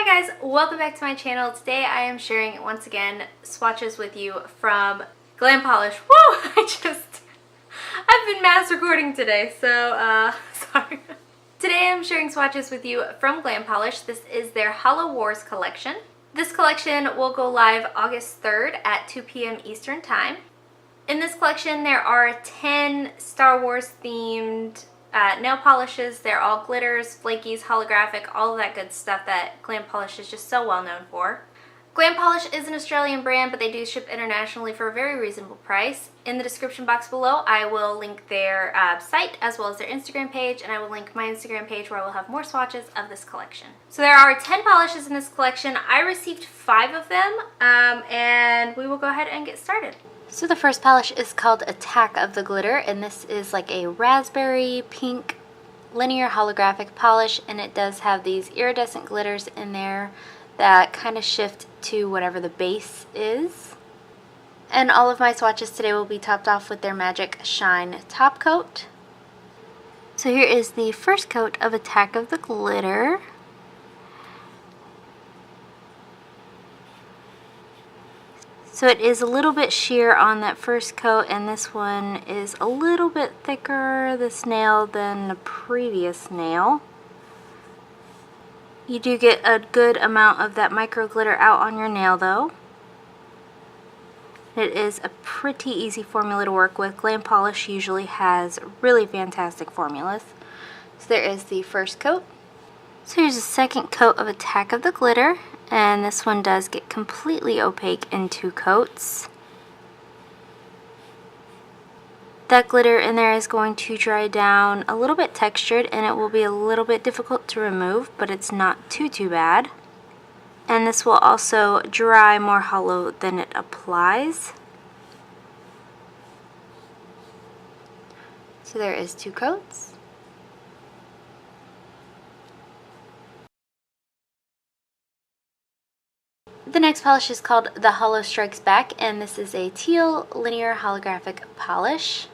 Hi guys, welcome back to my channel. Today I am sharing once again swatches with you from Glam Polish. Woo! I've been mass recording today, so sorry. Today I'm sharing swatches with you from Glam Polish. This is their Holo Wars Collection. This collection will go live August 3rd at 2 p.m. Eastern Time. In this collection there are 10 Star Wars themed nail polishes. They're all glitters, flakies, holographic, all of that good stuff that Glam Polish is just so well known for. Glam Polish is an Australian brand, but they do ship internationally for a very reasonable price. In the description box below, I will link their site as well as their Instagram page, and I will link my Instagram page where I will have more swatches of this collection. So there are 10 polishes in this collection. I received 5 of them, and we will go ahead and get started. So the first polish is called Attack of the Glitter, and this is like a raspberry pink linear holographic polish, and it does have these iridescent glitters in there that kind of shift to whatever the base is. And all of my swatches today will be topped off with their Magic Shine top coat. So here is the first coat of Attack of the Glitter. So it is a little bit sheer on that first coat, and this one is a little bit thicker, this nail, than the previous nail. You do get a good amount of that micro glitter out on your nail though. It is a pretty easy formula to work with. Glam Polish usually has really fantastic formulas. So there is the first coat. So here's the second coat of Attack of the Glitter, and this one does get completely opaque in 2 coats. That glitter in there is going to dry down a little bit textured, and it will be a little bit difficult to remove, but it's not too bad. And this will also dry more hollow than it applies. So there is 2 coats. The next polish is called the Holo Strikes Back, and this is a teal linear holographic polish.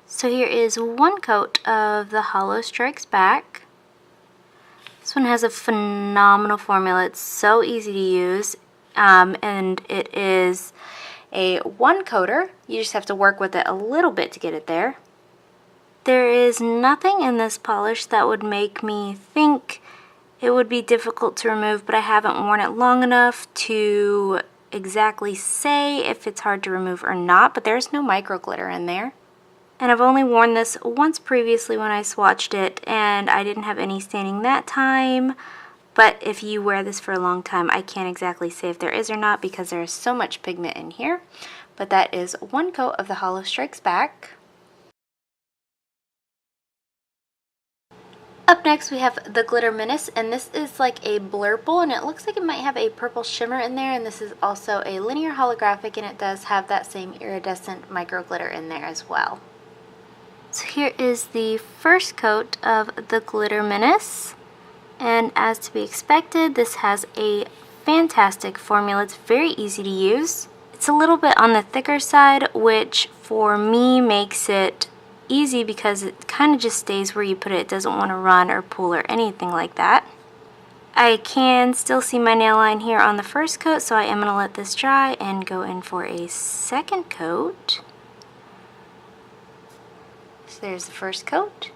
So here is 1 coat of the Holo Strikes Back. This one has a phenomenal formula. It's so easy to use, and it is a 1 coater. You just have to work with it a little bit to get it there. There is nothing in this polish that would make me think it would be difficult to remove, but I haven't worn it long enough to exactly say if it's hard to remove or not, but there's no micro glitter in there. And I've only worn this once previously when I swatched it, and I didn't have any staining that time. But if you wear this for a long time, I can't exactly say if there is or not because there is so much pigment in here. But that is 1 coat of the Holo Strikes Back. Up next we have the Glitter Menace, and this is like a blurple, and it looks like it might have a purple shimmer in there, and this is also a linear holographic, and it does have that same iridescent micro glitter in there as well. So here is the first coat of the Glitter Menace, and as to be expected, this has a fantastic formula. It's very easy to use. It's a little bit on the thicker side, which for me makes it easy because it kind of just stays where you put it. It doesn't want to run or pull or anything like that. I can still see my nail line here on the first coat, so I am going to let this dry and go in for a second coat. So there's the first coat.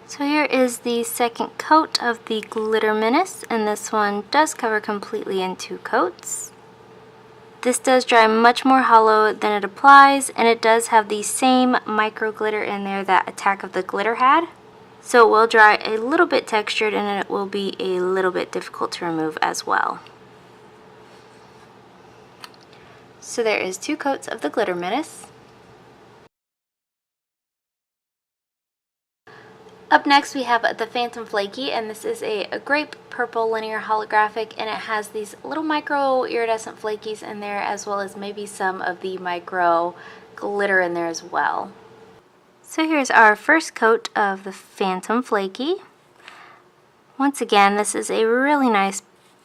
So here is the second coat of the Glitter Menace, and this one does cover completely in 2 coats. This does dry much more hollow than it applies, and it does have the same micro glitter in there that Attack of the Glitter had. So it will dry a little bit textured, and it will be a little bit difficult to remove as well. So there is 2 coats of the Glitter Menace. Up next we have the Phantom Flakie, and this is a grape purple linear holographic, and it has these little micro iridescent flakies in there as well as maybe some of the micro glitter in there as well. So here's our first coat of the Phantom Flakie. Once again, this is a really nice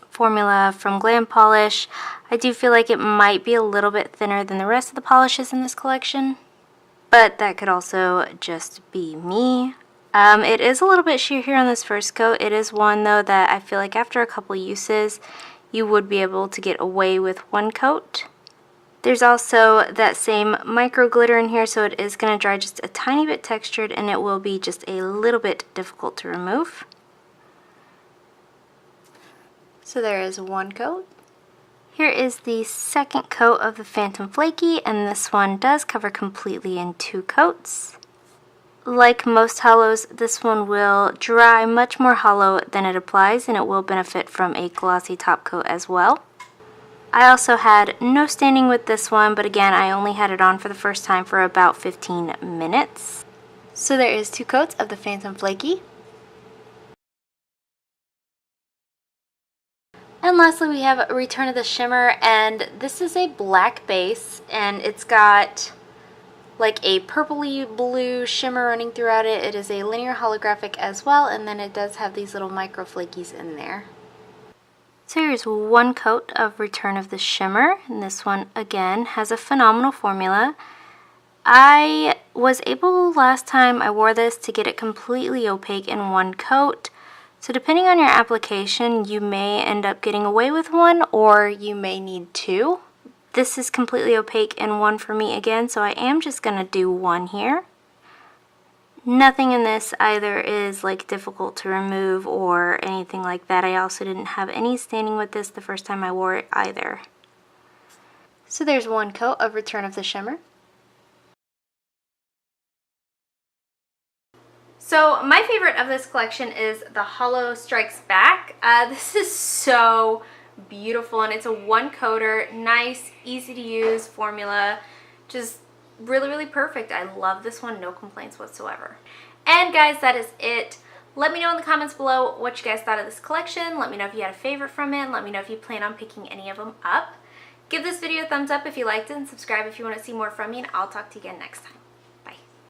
formula from Glam Polish. I do feel like it might be a little bit thinner than the rest of the polishes in this collection, but that could also just be me. It is a little bit sheer here on this first coat. It is one though that I feel like after a couple uses you would be able to get away with one coat. There's also that same micro glitter in here, so it is going to dry just a tiny bit textured and it will be just a little bit difficult to remove. So there is one coat. Here is the second coat of the Phantom Flakie, and this one does cover completely in 2 coats. Like most holos, this one will dry much more hollow than it applies, and it will benefit from a glossy top coat as well. I also had no staining with this one, but again, I only had it on for the first time for about 15 minutes. So there is 2 coats of the Phantom Flakie. And lastly, we have Return of the Shimmer, and this is a black base, and it's got like a purpley blue shimmer running throughout it. It is a linear holographic as well, and then it does have these little micro flakies in there. So here's one coat of Return of the Shimmer, and this one again has a phenomenal formula. I was able last time I wore this to get it completely opaque in one coat. So depending on your application, you may end up getting away with one, or you may need 2. This is completely opaque in one for me again, so I am just going to do one here. Nothing in this either is like difficult to remove or anything like that. I also didn't have any staining with this the first time I wore it either. So there's one coat of Return of the Shimmer. So my favorite of this collection is the Holo Strikes Back. This is so beautiful, and it's a one coater, nice, easy to use formula, just really perfect. I love this one, no complaints whatsoever. And guys, that is it. Let me know in the comments below what you guys thought of this collection. Let me know if you had a favorite from it, and let me know if you plan on picking any of them up. Give this video a thumbs up if you liked it, and subscribe if you want to see more from me, and I'll talk to you again next time.